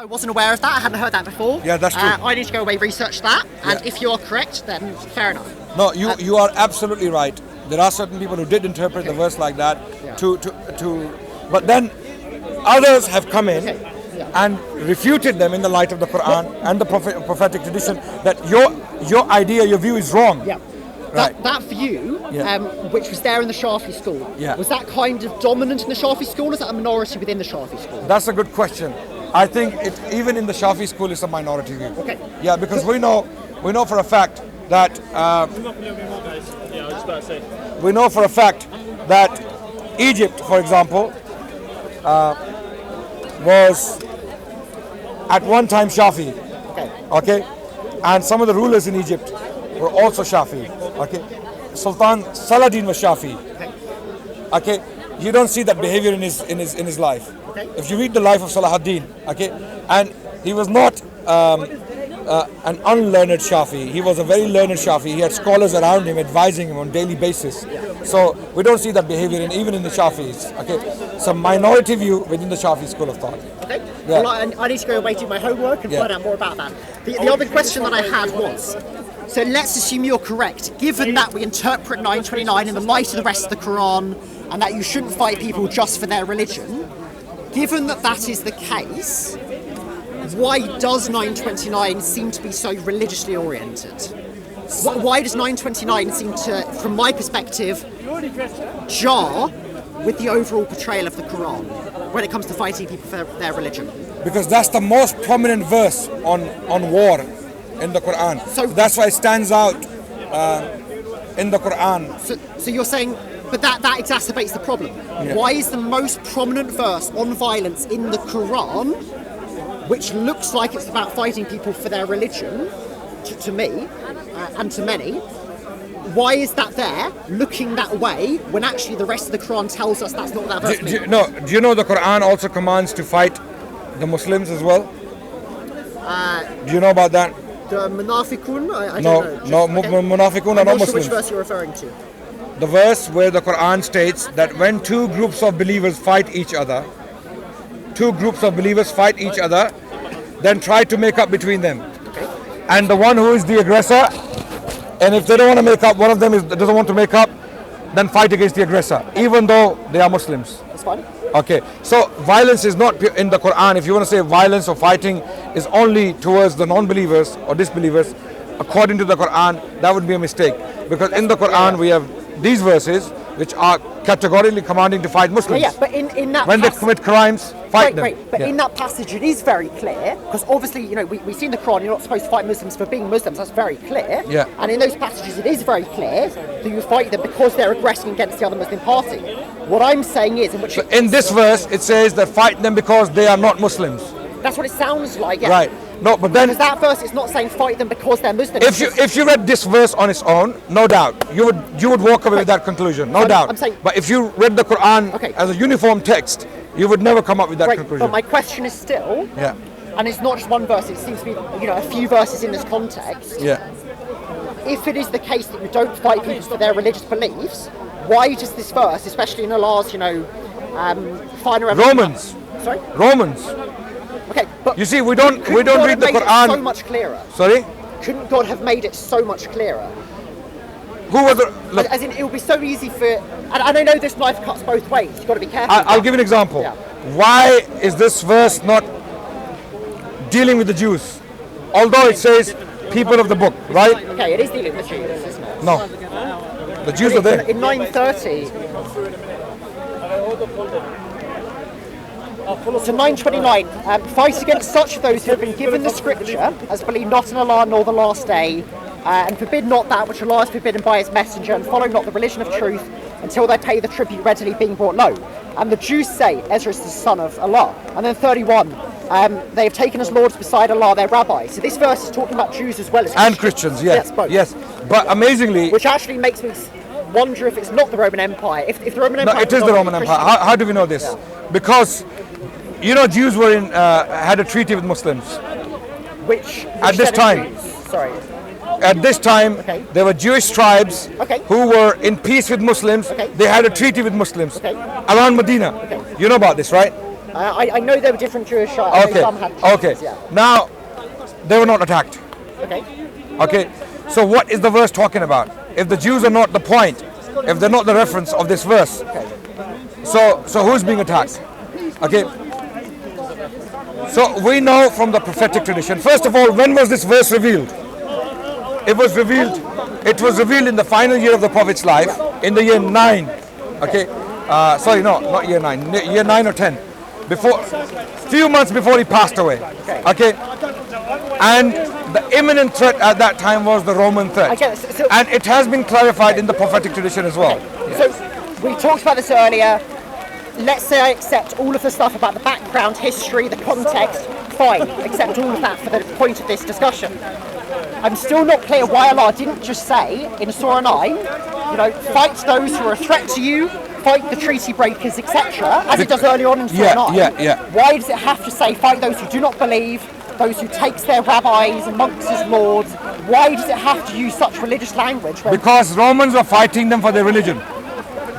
I wasn't aware of that. I hadn't heard that before. Yeah, that's true. I need to go away, research that, and Yeah. if you are correct, then fair enough. No, you are absolutely right. There are certain people who did interpret the verse like that. But then others have come in and refuted them in the light of the Quran and the prophetic tradition that your idea, your view is wrong. Yeah. Right. That view, which was there in the Shafi school, was that kind of dominant in the Shafi school, or is that a minority within the Shafi school? That's a good question. I think even in the Shafi school it's a minority view. Okay. Yeah, because we know for a fact that Egypt, for example, was at one time Shafi. Okay. And some of the rulers in Egypt were also Shafi. Okay. Sultan Saladin was Shafi. Okay. You don't see that behavior in his life. Okay. If you read the life of Salahuddin, okay, and he was not an unlearned Shafi. He was a very learned Shafi. He had scholars around him advising him on a daily basis. So we don't see that behavior even in the Shafis. Okay, some minority view within the Shafi school of thought. Okay. Yeah. Well, I need to go away do my homework and find out more about that. The other question that I had was, so let's assume you're correct. Given that we interpret 929 in the light of the rest of the Quran, and that you shouldn't fight people just for their religion, given that is the case, why does 929 seem to be so religiously oriented? Why does 929 seem to, from my perspective, jar with the overall portrayal of the Quran when it comes to fighting people for their religion? Because that's the most prominent verse on war in the Quran. So that's why it stands out in the Quran. So you're saying, but that exacerbates the problem. Yeah. Why is the most prominent verse on violence in the Quran, which looks like it's about fighting people for their religion, to me and to many, why is that there, looking that way, when actually the rest of the Quran tells us that's not what that verse means? Do you know the Quran also commands to fight the Muslims as well? Do you know about that? The Munafiqun? I don't know. Munafiqun are not Muslims. I'm not sure which verse you're referring to. The verse where the Quran states that when two groups of believers fight each other, then try to make up between them. Okay. And the one who is the aggressor, and if they don't want to make up, one of them doesn't want to make up, then fight against the aggressor, even though they are Muslims. That's fine. Okay, so violence is not in the Quran. If you want to say violence or fighting is only towards the non-believers or disbelievers, according to the Quran, that would be a mistake. Because in the Quran we have these verses which are categorically commanding to fight Muslims. Yeah, but in that when they commit crimes, fight them. Right. But in that passage it is very clear, because obviously, we see in the Quran you're not supposed to fight Muslims for being Muslims, that's very clear. Yeah. And in those passages it is very clear that you fight them because they're aggressing against the other Muslim party. What I'm saying is, in this verse it says that fight them because they are not Muslims. That's what it sounds like, yeah. Right. No, but then because that verse is not saying fight them because they're Muslims. If you read this verse on its own, no doubt you would walk away with that conclusion, no doubt. I'm saying, but if you read the Quran as a uniform text, you would never come up with that conclusion. But my question is still, and it's not just one verse. It seems to be a few verses in this context. Yeah. If it is the case that you don't fight people for their religious beliefs, why does this verse, especially in Allah's, final Romans. Sorry. Romans. Okay, but you see, we don't read the Quran so much clearer. Sorry? Couldn't God have made it so much clearer? Who was as in, it would be so easy for, and I know this knife cuts both ways. You've got to be careful. I'll give you an example. Yeah. Why is this verse not dealing with the Jews, although it says people of the book, right? Okay, it is dealing with the Jews, isn't it? No, the Jews are there. In 930. So 929, fight against such of those who have been given the scripture, as believe not in Allah nor the last day, and forbid not that which Allah has forbidden by his messenger, and follow not the religion of truth until they pay the tribute readily being brought low. And the Jews say, Ezra is the son of Allah. And then 31, they have taken as lords beside Allah their rabbis. So this verse is talking about Jews as well as Christians. And Christians, yes. Both. Yes, but amazingly... Which actually makes me wonder if it's not the Roman Empire. If the Roman Empire... No, it is the Roman Empire. How do we know this? Yeah. Because... Jews were had a treaty with Muslims. Which at this time. Sorry. At this time, there were Jewish tribes who were in peace with Muslims. They had a treaty with Muslims around Medina. You know about this, right? I know there were different Jewish tribes. Okay. Some had Okay. tribes, yeah. Now, they were not attacked. Okay. Okay. So what is the verse talking about? If the Jews are not the point, if they're not the reference of this verse, so who's being attacked? Okay. So we know from the prophetic tradition. First of all, when was this verse revealed? It was revealed in the final year of the Prophet's life, in the year 9. Okay. Sorry, no, not year 9. Year 9 or 10. Few months before he passed away. Okay. And the imminent threat at that time was the Roman threat. And it has been clarified in the prophetic tradition as well. So we talked about this earlier. Let's say I accept all of the stuff about the background, history, the context. Fine, accept all of that for the point of this discussion. I'm still not clear why Allah didn't just say in Surah 9, fight those who are a threat to you, fight the treaty breakers, etc., as it does earlier on in Surah 9. Why does it have to say fight those who do not believe, those who takes their rabbis and monks as lords? Why does it have to use such religious language? Because Romans were fighting them for their religion.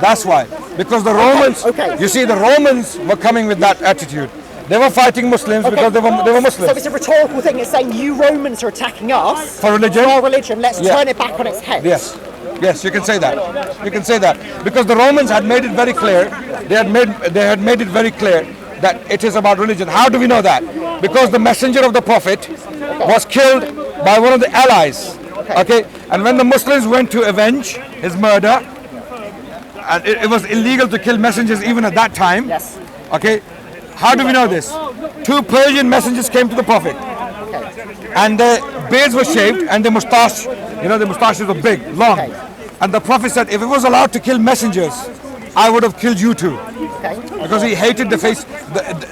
That's why. Because the Romans, you see, the Romans were coming with that attitude. They were fighting Muslims because they were Muslims. So it's a rhetorical thing. It's saying you Romans are attacking us for religion. For our religion. Let's turn it back on its head. Yes. Yes, you can say that. You can say that because the Romans had made it very clear. They had made it very clear that it is about religion. How do we know that? Because the messenger of the Prophet was killed by one of the allies. Okay. And when the Muslims went to avenge his murder, and it was illegal to kill messengers even at that time. Yes. Okay. How do we know this? 2 Persian messengers came to the Prophet, and their beards were shaved, and their moustache, the moustaches were big, long. And the Prophet said, if it was allowed to kill messengers, I would have killed you too, because he hated the face.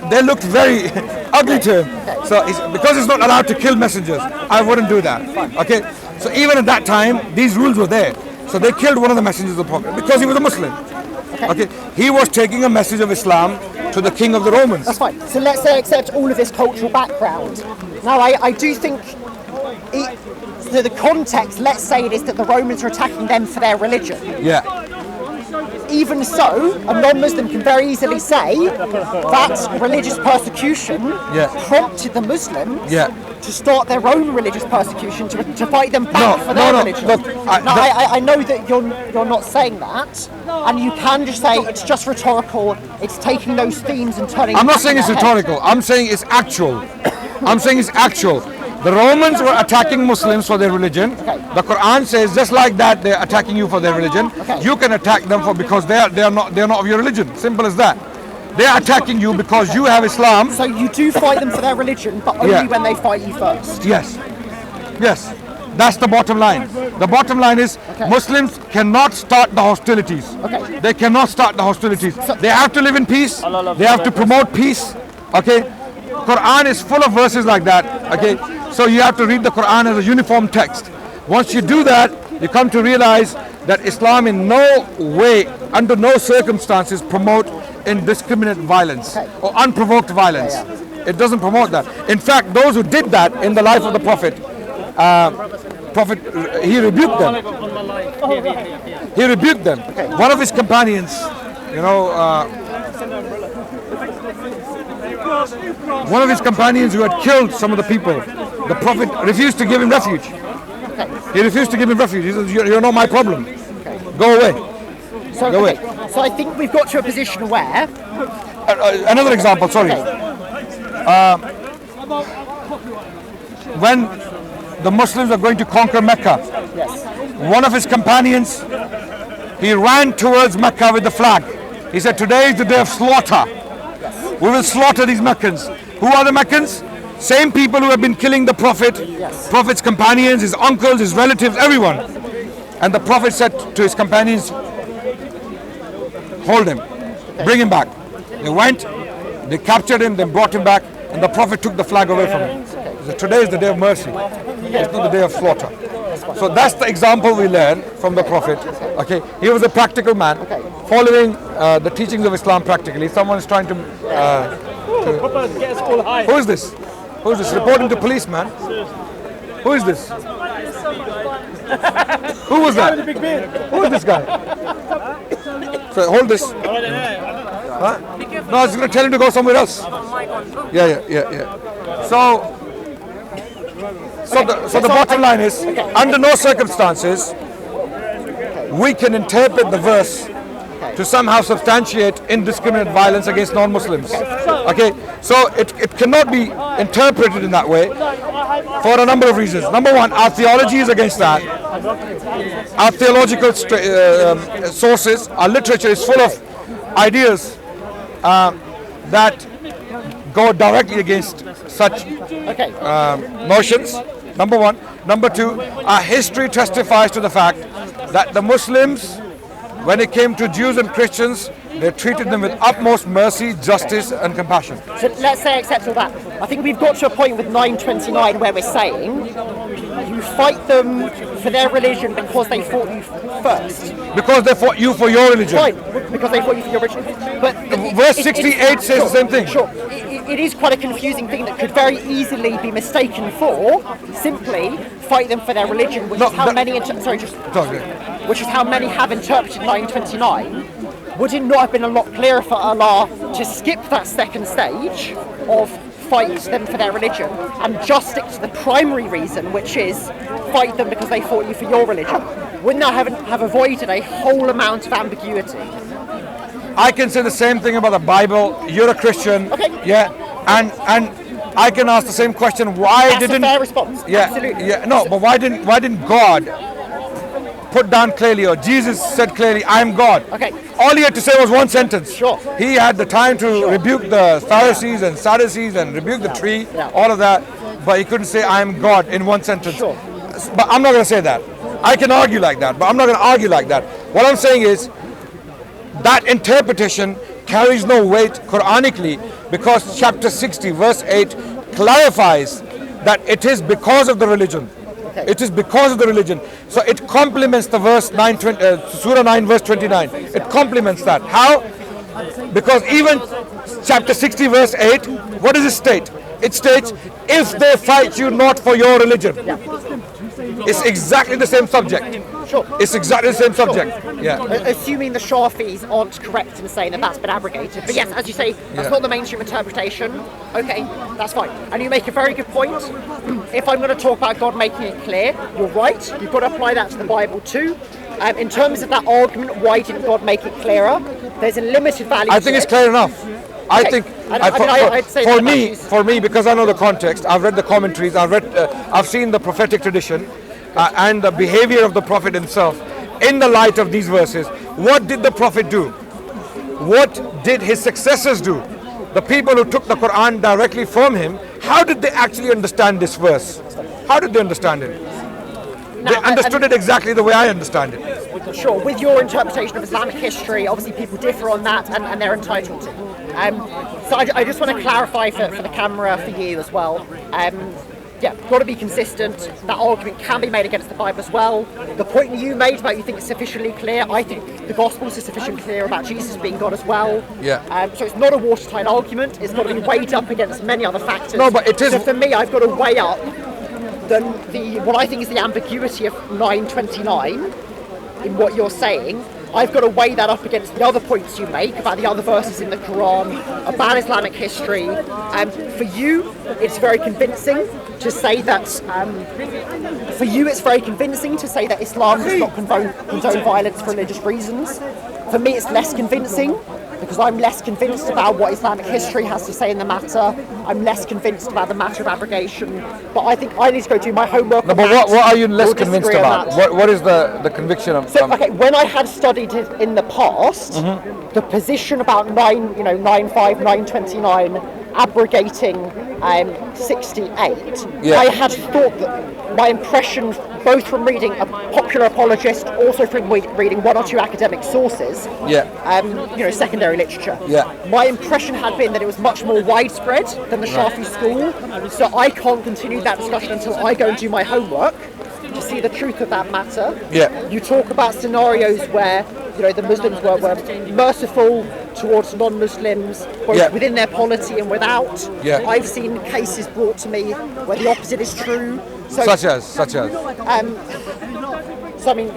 They looked very ugly to him. So because it's not allowed to kill messengers, I wouldn't do that. Okay. So even at that time, these rules were there. So they killed one of the messengers of the Prophet because he was a Muslim. Okay, he was taking a message of Islam to the king of the Romans. That's fine. So let's say accept all of this cultural background. Now, I do think so the context, let's say it is that the Romans are attacking them for their religion. Yeah. Even so, a non-Muslim can very easily say that religious persecution prompted the Muslims to start their own religious persecution, to fight them back for their religion. Look, I know that you're not saying that, and you can just say it's just rhetorical, it's taking those themes and turning I'm not saying it's rhetorical, I'm saying it's actual. I'm saying it's actual. The Romans were attacking Muslims for their religion. The Quran says just like that they're attacking you for their religion. You can attack them because they are not of your religion. Simple as that. They are attacking you because you have Islam. So you do fight them for their religion, but only when they fight you first. Yes. Yes. That's the bottom line. The bottom line is Muslims cannot start the hostilities. They cannot start the hostilities. They have to live in peace. They have to promote peace. Okay. Quran is full of verses like that. Okay. So you have to read the Quran as a uniform text. Once you do that, you come to realize that Islam in no way, under no circumstances, promote indiscriminate violence or unprovoked violence. It doesn't promote that. In fact, those who did that in the life of the Prophet, he rebuked them. He rebuked them. One of his companions, one of his companions who had killed some of the people, the Prophet refused to give him refuge. He refused to give him refuge. He says, you're not my problem. Go away. Go away. So I think we've got to a position where... another example, sorry. When the Muslims are going to conquer Mecca, one of his companions, he ran towards Mecca with the flag. He said, today is the day of slaughter. We will slaughter these Meccans. Who are the Meccans? Same people who have been killing the Prophet, Prophet's companions, his uncles, his relatives, everyone. And the Prophet said to his companions, hold him, bring him back. They went, they captured him, then brought him back, and the Prophet took the flag away from him. He said, today is the day of mercy. It's not the day of slaughter. So that's the example we learn from the Prophet. Okay, he was a practical man, following the teachings of Islam practically. Someone is trying to who is this? Who is this? Reporting to police, man. Who is this? Who was that? Who is this guy? So hold this. Huh? No, I was going to tell him to go somewhere else. Yeah. So the bottom line is, under no circumstances, we can interpret the verse to somehow substantiate indiscriminate violence against non-Muslims. Okay, so it cannot be interpreted in that way for a number of reasons. Number one, our theology is against that. Our theological sources, our literature is full of ideas that go directly against such notions. Number one. Number two, our history testifies to the fact that the Muslims, when it came to Jews and Christians, they treated them with utmost mercy, justice and compassion. So let's say accept all that. I think we've got to a point with 929 where we're saying you fight them for their religion because they fought you first. Because they fought you for your religion. Fine, because they fought you for your religion. But verse 68 says the same thing. Sure. It is quite a confusing thing that could very easily be mistaken for simply fight them for their religion, which is how many which is how many have interpreted 929. Would it not have been a lot clearer for Allah to skip that second stage of fight them for their religion and just stick to the primary reason, which is fight them because they fought you for your religion? Wouldn't that have avoided a whole amount of ambiguity? I can say the same thing about the Bible. You're a Christian, and I can ask the same question. Why didn't? That's a fair response. Absolutely. But why didn't God put down clearly, or Jesus said clearly, "I am God"? Okay. All he had to say was one sentence. Sure. He had the time to rebuke the Pharisees and Sadducees and rebuke the tree, all of that, but he couldn't say, "I am God" in one sentence. Sure. But I'm not going to say that. I can argue like that, but I'm not going to argue like that. What I'm saying is, that interpretation carries no weight Quranically, because chapter 60 verse 8 clarifies that it is because of the religion. It is because of the religion. So it complements the verse 9, Surah 9 verse 29. It complements that. How? Because even chapter 60 verse 8, what does it state? It states, if they fight you not for your religion. It's exactly the same subject. Sure. It's exactly the same subject. Assuming the Shafis aren't correct in saying that that's been abrogated. But yes, as you say, that's not the mainstream interpretation. Okay, that's fine. And you make a very good point. If I'm going to talk about God making it clear, you're right. You've got to apply that to the Bible too. In terms of that argument, why didn't God make it clearer? There's a limited value. I think it's clear enough. I think for me, because I know the context, I've read the commentaries, I've seen the prophetic tradition and the behavior of the Prophet himself in the light of these verses. What did the Prophet do? What did his successors do? The people who took the Quran directly from him, how did they actually understand this verse? How did they understand it? They understood it exactly the way I understand it. Sure, with your interpretation of Islamic history, obviously people differ on that and they're entitled to. So I just want to clarify for the camera, for you as well. Got to be consistent. That argument can be made against the Bible as well. The point you made about you think it's sufficiently clear, I think the Gospels are sufficiently clear about Jesus being God as well. So it's not a watertight argument. It's got to be weighed up against many other factors. No, but it is. So for me, I've got to weigh up what I think is the ambiguity of 929 in what you're saying. I've got to weigh that up against the other points you make about the other verses in the Quran, about Islamic history. For you, it's very convincing to say that. Islam does not condone violence for religious reasons. For me, it's less convincing because I'm less convinced about what Islamic history has to say in the matter. I'm less convinced about the matter of abrogation. But I think I need to go do my homework. No, but what are you less convinced about? What is the conviction of? So, when I had studied it in the past, the position about 929 abrogating 68, I had thought that my impression, both from reading a popular apologist, also from reading one or two academic sources, secondary literature, my impression had been that it was much more widespread than the Shafi school. So I can't continue that discussion until I go and do my homework to see the truth of that matter. You talk about scenarios where the Muslims were merciful towards non-Muslims, both within their polity and without. I've seen cases brought to me where the opposite is true. So, such as? So I mean,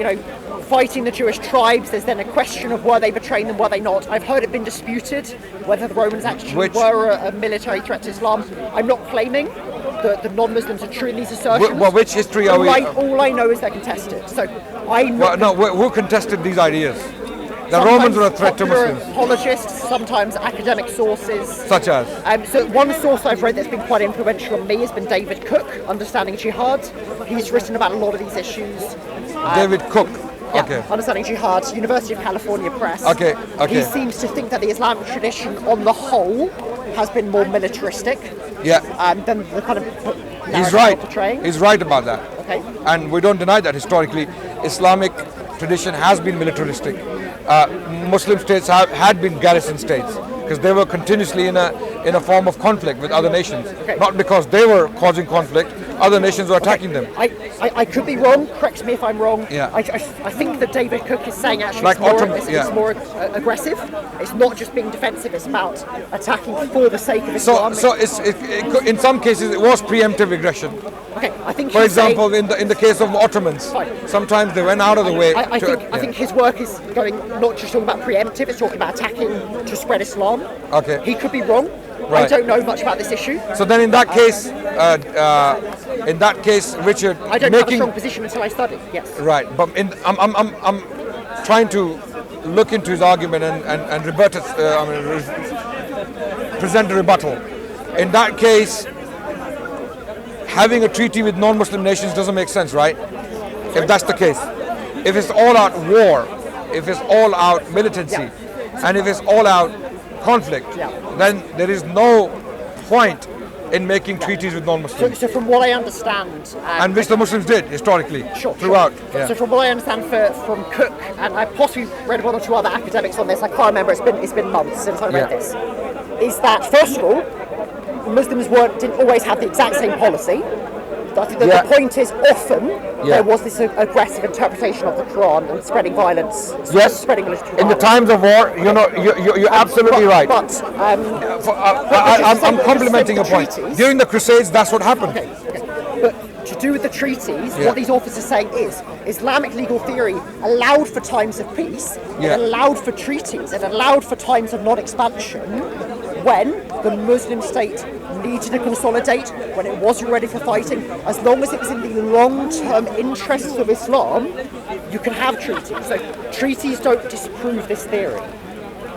fighting the Jewish tribes, there's then a question of were they betraying them, were they not? I've heard it been disputed whether the Romans actually were a military threat to Islam. I'm not claiming that the non-Muslims are true in these assertions. Which history are we? All I know is they're contested. So who contested these ideas? The Romans were a threat to Muslims. Apologists, sometimes academic sources. Such as? So one source I've read that's been quite influential on me has been David Cook, Understanding Jihad. He's written about a lot of these issues. David Cook. Yeah, Okay. Understanding Jihad, University of California Press. Okay. He seems to think that the Islamic tradition on the whole has been more militaristic than the kind of He's right. portraying. He's right about that. Okay. And we don't deny that historically. Islamic tradition has been militaristic. Muslim states had been garrison states because they were continuously in a form of conflict with other nations. Okay. Not because they were causing conflict, other nations were attacking them. I could be wrong, correct me if I'm wrong. Yeah. I think that David Cook is saying actually Like it's more aggressive. It's not just being defensive, it's about attacking for the sake of Islam. So in some cases it was preemptive aggression. Okay, I think For example, in the case of Ottomans, sometimes they went out of the way. I think his work is going not just talking about preemptive, it's talking about attacking to spread Islam. Okay. He could be wrong. Right. I don't know much about this issue. So then, in that case, Richard, I don't have a strong position until I study. Yes. Right, but I'm trying to look into his argument and rebut it. Present a rebuttal. In that case, having a treaty with non-Muslim nations doesn't make sense, right? If that's the case, if it's all-out war, if it's all-out militancy, and if it's all-out conflict, then there is no point in making treaties with non-Muslims. So from what I understand, and which the Muslims did historically, throughout. Sure. So from what I understand from Cook, and I possibly read one or two other academics on this, I can't remember. It's been months since I read this. Is that first of all, Muslims didn't always have the exact same policy. I think the point is often there was this aggressive interpretation of the Quran and spreading violence. Spreading in the times of war, you're absolutely right. But I'm complimenting your point. During the Crusades, that's what happened. Okay. But to do with the treaties, what these authors are saying is Islamic legal theory allowed for times of peace, it allowed for treaties, it allowed for times of non-expansion when the Muslim state needed to consolidate, when it wasn't ready for fighting. As long as it was in the long-term interests of Islam, you can have treaties. So treaties don't disprove this theory.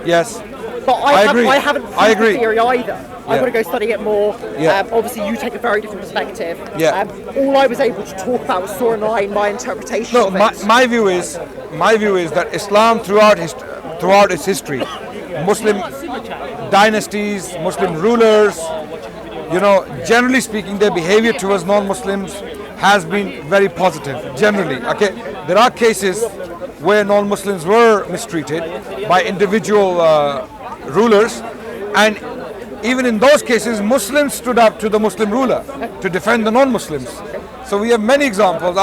Yes. But I haven't proved the theory either. I've got to go study it more. Obviously, you take a very different perspective. All I was able to talk about was Surah 9, my interpretation of it. My view is that Islam throughout its history, Muslim dynasties, Muslim rulers, generally speaking, their behavior towards non-Muslims has been very positive, generally. Okay, there are cases where non-Muslims were mistreated by individual rulers, and even in those cases, Muslims stood up to the Muslim ruler to defend the non-Muslims. So we have many examples.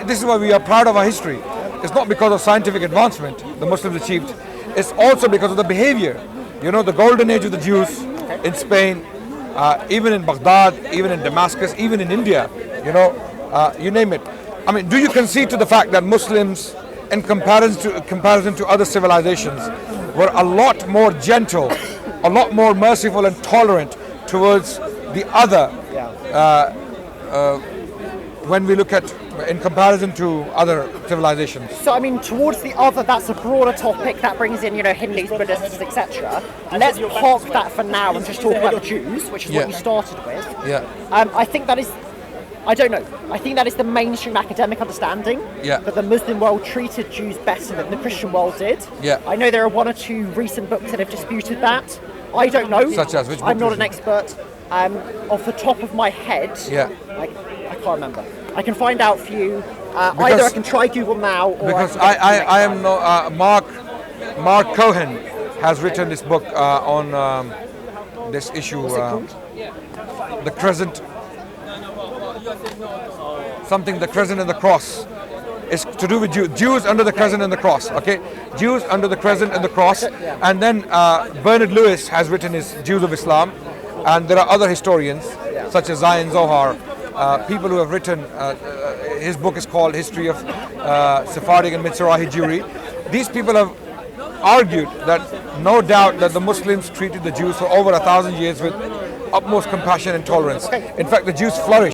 This is why we are proud of our history. It's not because of scientific advancement the Muslims achieved. It's also because of the behavior. The golden age of the Jews in Spain, even in Baghdad, even in Damascus, even in India, you name it. I mean, do you concede to the fact that Muslims, in comparison to other civilizations, were a lot more gentle, a lot more merciful and tolerant towards the other when we look at in comparison to other civilizations? So I mean, towards the other, that's a broader topic that brings in, Hindus, Buddhists, etc. Let's park that for now and just talk about the Jews, which is what you started with. I think that is, I don't know, I think that is the mainstream academic understanding that the Muslim world treated Jews better than the Christian world did. I know there are one or two recent books that have disputed that. I don't know. Such as which book? I'm not an expert. Off the top of my head, I can't remember. I can find out for you. Either I can try Google now, or because I am no Mark Cohen has written this book on this issue. What's it called? The Crescent, something, the Crescent and the Cross. It's to do with Jews under the Crescent and the Cross. Okay, Jews under the Crescent and the Cross, and then Bernard Lewis has written his Jews of Islam, and there are other historians such as Zion Zohar people who have written, his book is called History of Sephardic and Mizrahi Jewry. These people have argued that no doubt that the Muslims treated the Jews for over 1,000 years with utmost compassion and tolerance. In fact, the Jews flourished.